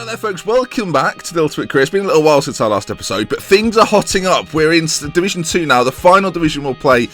Hello there folks, welcome back to the Ultimate Career. It's been a little while since our last episode, but things are hotting up. We're in Division 2 now, the final division we'll play,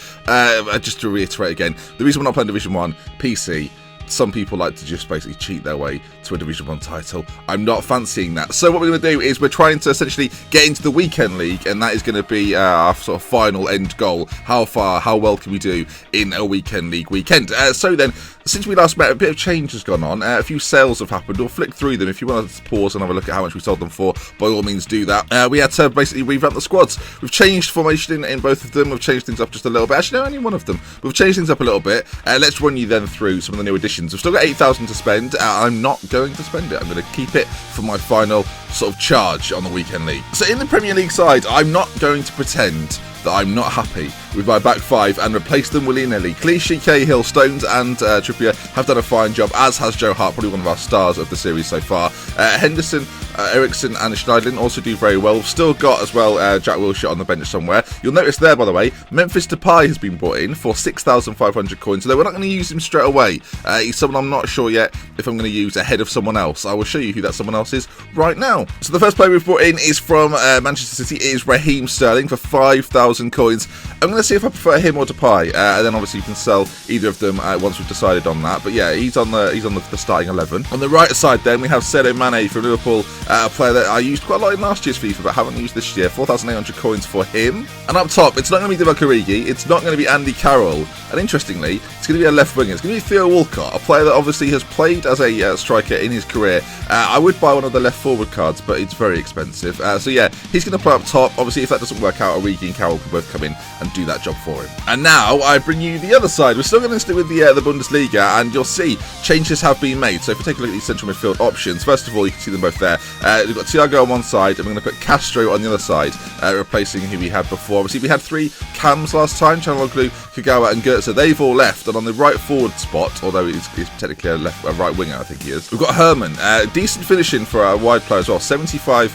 just to reiterate again, the reason we're not playing Division 1, PC, some people like to just basically cheat their way to a Division 1 title. I'm not fancying that. So what we're going to do is we're trying to essentially get into the weekend league, and that is going to be our sort of final end goal. How well can we do in a weekend league weekend? So then, since we last met, a bit of change has gone on. A few sales have happened. We'll flick through them. If you want to pause and have a look at how much we sold them for, by all means do that. We had to basically revamp the squads. We've changed formation in both of them. We've changed things up just a little bit. Actually, no, only one of them. We've changed things up a little bit. Let's run you then through some of the new additions. We've still got 8,000 to spend. I'm not going to spend it. I'm going to keep it for my final sort of charge on the weekend league. So in the Premier League side, I'm not going to pretend that I'm not happy with my back five and replace them willy-nilly. Clichy, Cahill, Stones and Trippier have done a fine job, as has Joe Hart, probably one of our stars of the series so far. Henderson, Eriksson and Schneidlin also do very well. We've still got as well Jack Wilshere on the bench somewhere. You'll notice there, by the way, Memphis Depay has been brought in for 6,500 coins, so we're not going to use him straight away. He's someone I'm not sure yet if I'm going to use ahead of someone else. I will show you who that someone else is right now. So the first player we've brought in is from Manchester City. It is Raheem Sterling for 5,000 coins. I'm going to see if I prefer him or Depay, and then obviously you can sell either of them once we've decided on that. But yeah, he's on the starting 11. On the right side then we have Sadio Mane from Liverpool, a player that I used quite a lot in last year's FIFA but haven't used this year. 4,800 coins for him. And up top, it's not going to be Divock Origi, it's not going to be Andy Carroll, and interestingly, it's going to be a left winger. It's going to be Theo Walcott, a player that obviously has played as a striker in his career. I would buy one of the left forward cards, but it's very expensive. So yeah, he's going to play up top. Obviously, if that doesn't work out, Origi and Carroll can both come in and do that job for him. And now I bring you the other side. We're still going to stick with the Bundesliga, and you'll see changes have been made. So if we take a look at these central midfield options, first of all, you can see them both there. We've got Thiago on one side, and we're going to put Castro on the other side, replacing who we had before. Obviously, we had three cams last time, Çalhanoğlu, Kagawa and Götze. They've all left, and on the right forward spot, although he's technically a right winger, I think he is, we've got Herman. Decent finishing for a wide player as well, 75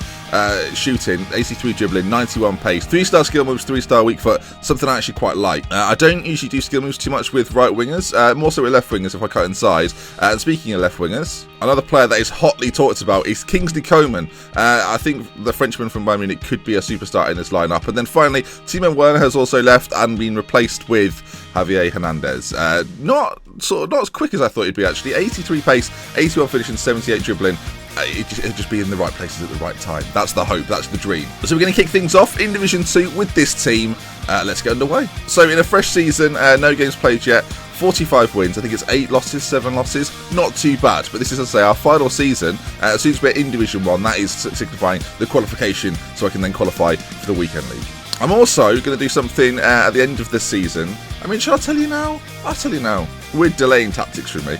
shooting, 83 dribbling, 91 pace, 3-star skill moves, 3-star weak foot, something I actually quite like. I don't usually do skill moves too much with right wingers, more so with left wingers if I cut inside. And speaking of left wingers, another player that is hotly talked about is Kingsley Coman. I think the Frenchman from Bayern Munich could be a superstar in this lineup. And then finally, Timo Werner has also left and been replaced with Javier Hernandez. Not as quick as I thought he'd be actually. 83 pace, 81 finishing, 78 dribbling. It'll just be in the right places at the right time. That's the hope, that's the dream. So we're going to kick things off in Division 2 with this team. Let's get underway. So in a fresh season, no games played yet, 45 wins. I think it's 8 losses, 7 losses. Not too bad, but this is, as I say, our final season. As soon as we're in Division 1, that is signifying the qualification, so I can then qualify for the weekend league. I'm also going to do something at the end of this season. I mean, shall I tell you now? I'll tell you now. We're delaying tactics from me.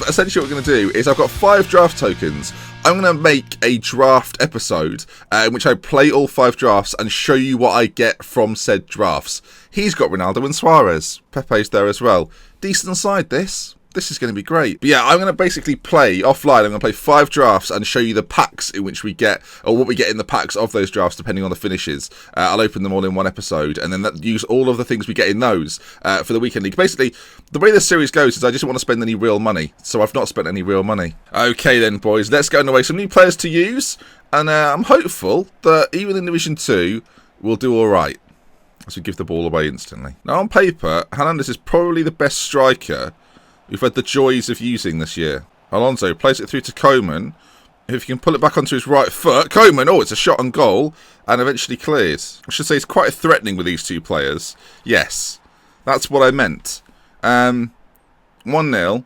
Essentially what we're going to do is I've got 5 draft tokens. I'm going to make a draft episode in which I play all 5 drafts and show you what I get from said drafts. He's got Ronaldo and Suarez. Pepe's there as well. Decent side, this. This is going to be great. But yeah, I'm going to basically play offline. I'm going to play 5 drafts and show you the packs in which we get, or what we get in the packs of those drafts, depending on the finishes. I'll open them all in one episode, and then use all of the things we get in those for the weekend league. Basically, the way this series goes is I just don't want to spend any real money, so I've not spent any real money. Okay then, boys, let's get underway. Some new players to use, and I'm hopeful that even in Division 2, we'll do all right as we give the ball away instantly. Now, on paper, Hernandez is probably the best striker we've had the joys of using this year. Alonso plays it through to Coman. If you can pull it back onto his right foot, Coman, oh, it's a shot on goal, and eventually clears. I should say it's quite threatening with these two players. Yes, that's what I meant. 1-0.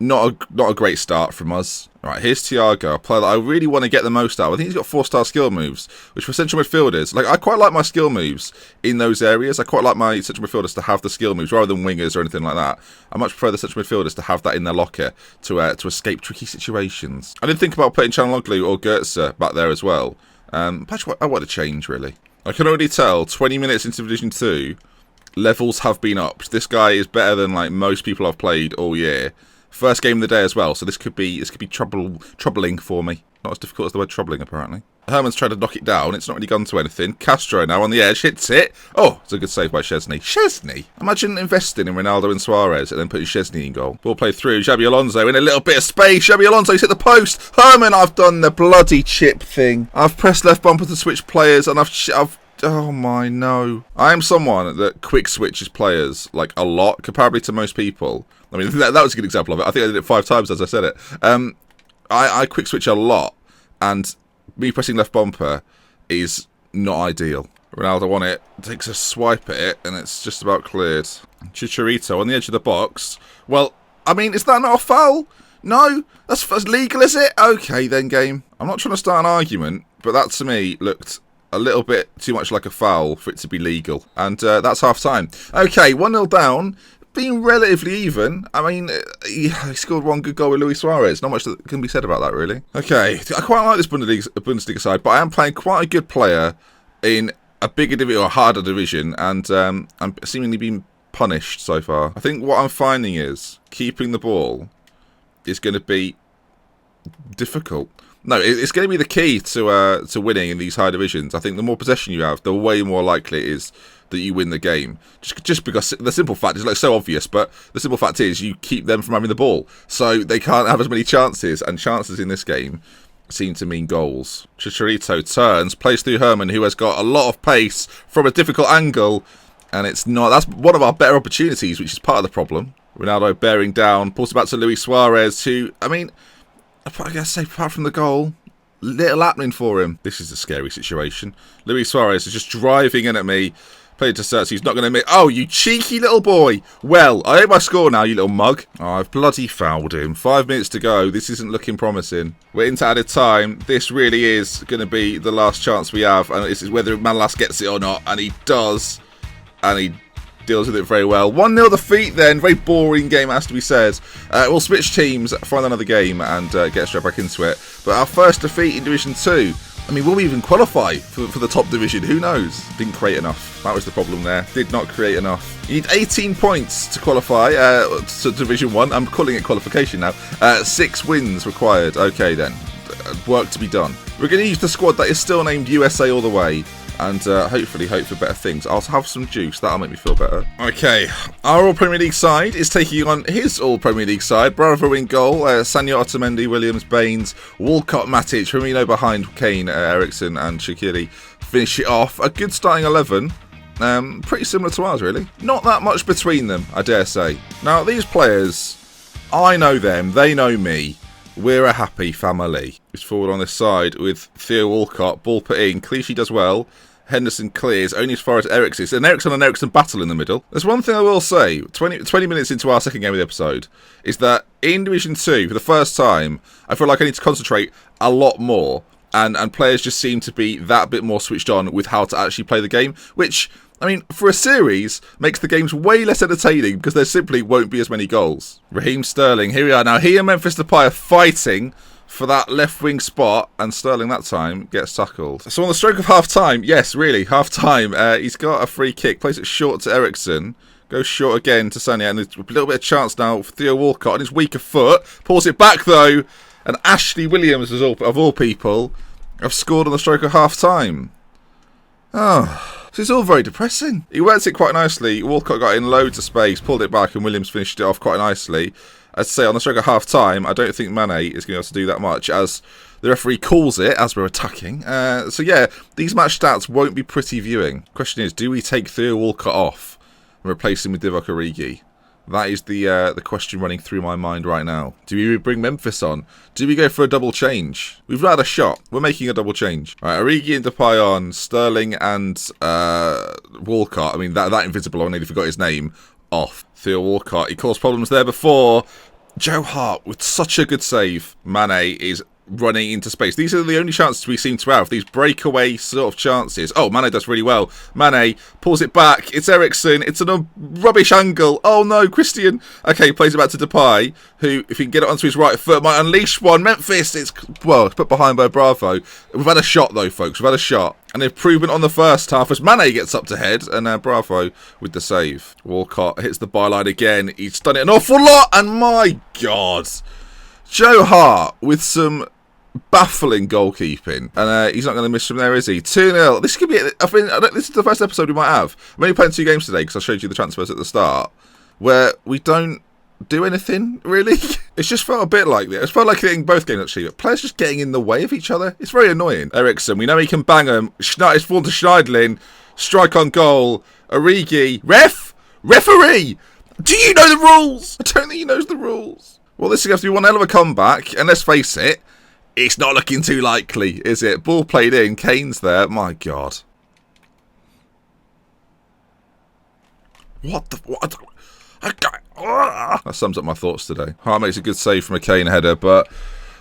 Not a great start from us. Right, here's Thiago, a player that I really want to get the most out of. I think he's got 4-star skill moves, which for central midfielders, like, I quite like my skill moves in those areas. I quite like my central midfielders to have the skill moves rather than wingers or anything like that. I much prefer the central midfielders to have that in their locker to escape tricky situations. I didn't think about putting Çalhanoğlu or Götze back there as well. But I want to change, really. I can already tell, 20 minutes into Division 2, levels have been upped. This guy is better than like most people I've played all year. First game of the day as well, so this could be troubling for me. Not as difficult as the word troubling, apparently. Herman's tried to knock it down. It's not really gone to anything. Castro now on the edge. Hits it. Oh, it's a good save by Szczesny. Szczesny? Imagine investing in Ronaldo and Suarez and then putting Szczesny in goal. Ball played through. Xabi Alonso in a little bit of space. Xabi Alonso's hit the post. Herman, I've done the bloody chip thing. I've pressed left bumper to switch players and I've oh my no. I am someone that quick switches players like a lot, comparably to most people. I mean, that was a good example of it. I think I did it 5 times as I said it. I quick switch a lot, and me pressing left bumper is not ideal. Ronaldo on it, takes a swipe at it, and it's just about cleared. Chicharito on the edge of the box. Well, I mean, is that not a foul? No? That's legal, is it? Okay then, game. I'm not trying to start an argument, but that to me looked a little bit too much like a foul for it to be legal. And that's half time. Okay, 1-0 down. Being relatively even. I mean, he scored one good goal with Luis Suarez. Not much that can be said about that, really. Okay, I quite like this Bundesliga side, but I am playing quite a good player in a bigger division or a harder division, and I'm seemingly being punished so far. I think what I'm finding is keeping the ball is going to be difficult. No, it's going to be the key to winning in these high divisions. I think the more possession you have, the way more likely it is that you win the game. Just because the simple fact is, like, so obvious, but the simple fact is you keep them from having the ball, so they can't have as many chances. And chances in this game seem to mean goals. Chicharito turns, plays through Herman, who has got a lot of pace from a difficult angle, and it's not. That's one of our better opportunities, which is part of the problem. Ronaldo bearing down, pulls it back to Luis Suarez, who, I mean, I guess apart from the goal, little happening for him. This is a scary situation. Luis Suarez is just driving in at me. Played to Sertz, he's not going to admit. Oh, you cheeky little boy. Well, I hope I score now, you little mug. Oh, I've bloody fouled him. 5 minutes to go. This isn't looking promising. We're into added time. This really is going to be the last chance we have. And this is whether Manolas gets it or not. And he does. And he deals with it very well. 1-0 defeat then. Very boring game, has to be said. We'll switch teams, find another game, and get straight back into it. But our first defeat in Division 2. I mean, will we even qualify for the top division? Who knows? Didn't create enough. That was the problem there. Did not create enough. You need 18 points to qualify to Division 1. I'm calling it qualification now. 6 wins required. Okay, then. Work to be done. We're going to use the squad that is still named USA all the way. And hopefully hope for better things. I'll have some juice. That'll make me feel better. Okay. Our All-Premier League side is taking on his All-Premier League side. Bravo in goal. Sanyo Otamendi, Williams, Baines, Walcott, Matic, Firmino behind Kane, Ericsson and Shaqiri. Finish it off. A good starting 11. Pretty similar to ours, really. Not that much between them, I dare say. Now, these players, I know them. They know me. We're a happy family. He's forward on this side with Theo Walcott. Ball put in. Clichy does well. Henderson clears only as far as Ericsson. It's an Ericsson and Ericsson battle in the middle. There's one thing I will say, 20 minutes into our second game of the episode, is that in Division 2, for the first time, I feel like I need to concentrate a lot more. And players just seem to be that bit more switched on with how to actually play the game, which, I mean, for a series, makes the games way less entertaining because there simply won't be as many goals. Raheem Sterling, here we are. Now, he and Memphis Depay are fighting for that left wing spot, and Sterling that time gets tackled. So on the stroke of half-time, yes, really, half-time, he's got a free kick, plays it short to Ericsson, goes short again to Sanya, and there's a little bit of chance now for Theo Walcott on his weaker foot, pulls it back though, and Ashley Williams, of all people, have scored on the stroke of half-time. Oh, so it's all very depressing. He worked it quite nicely, Walcott got in loads of space, pulled it back, and Williams finished it off quite nicely. As I say, on the stroke of half-time, I don't think Mane is going to be able to do that much, as the referee calls it as we're attacking. So yeah, these match stats won't be pretty viewing. Question is, do we take Theo Walcott off and replace him with Divock Origi? That is the question running through my mind right now. Do we bring Memphis on? Do we go for a double change? We've not had a shot. We're making a double change. All right, Origi and Depay on, Sterling and Walcott. I mean, that invisible, I nearly forgot his name. Off. Theo Walcott, he caused problems there before. Joe Hart with such a good save. Mane is running into space. These are the only chances we seem to have. These breakaway sort of chances. Oh, Mane does really well. Mane pulls it back. It's Ericsson. It's a rubbish angle. Oh no, Christian. Okay, plays it back to Depay, who, if he can get it onto his right foot, might unleash one. Memphis, it's put behind by Bravo. We've had a shot though, folks. We've had a shot. An improvement on the first half as Mane gets up to head, and Bravo with the save. Walcott hits the byline again. He's done it an awful lot, and my God, Joe Hart with some baffling goalkeeping. And he's not going to miss from there, is he? 2-0. This could be it. This is the first episode we might have. I'm only playing 2 games today because I showed you the transfers at the start, where we don't do anything, really. It's just felt a bit like this. It felt like in both games, actually. But players just getting in the way of each other. It's very annoying. Ericsson, we know he can bang them. It's fallen to Schneidlin. Strike on goal. Origi. Referee! Do you know the rules? I don't think he knows the rules. Well, this is going to be one hell of a comeback. And let's face it, it's not looking too likely, is it? Ball played in. Kane's there. My God. What the... What? That sums up my thoughts today. Hart makes a good save from a Kane header, but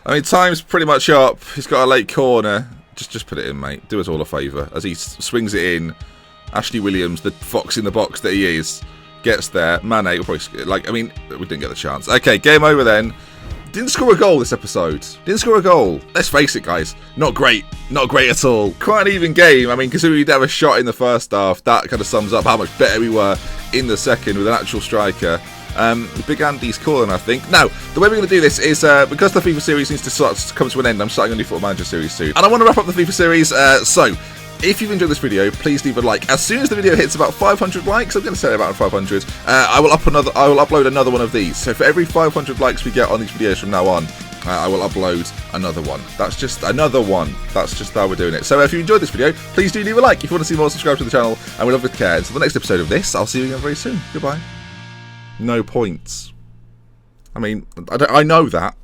I mean, time's pretty much up. He's got a late corner. Just put it in, mate. Do us all a favour. As he swings it in, Ashley Williams, the fox in the box that he is, gets there. Mane will probably, like, I mean, we didn't get the chance. Okay, game over then. Didn't score a goal this episode. Didn't score a goal. Let's face it, guys. Not great. Not great at all. Quite an even game. I mean, considering we didn't have a shot in the first half, that kind of sums up how much better we were in the second with an actual striker. Big Andy's calling, I think. Now, the way we're going to do this is, because the FIFA series needs to sort of come to an end, I'm starting a new Football Manager series soon. And I want to wrap up the FIFA series, so if you've enjoyed this video, please leave a like. As soon as the video hits about 500 likes, I'm going to set it about 500, I will upload another one of these. So for every 500 likes we get on these videos from now on, I will upload another one. That's just another one. That's just how we're doing it. So if you enjoyed this video, please do leave a like. If you want to see more, subscribe to the channel, and we love with care. Until the next episode of this, I'll see you again very soon. Goodbye. No points. I mean, I know that.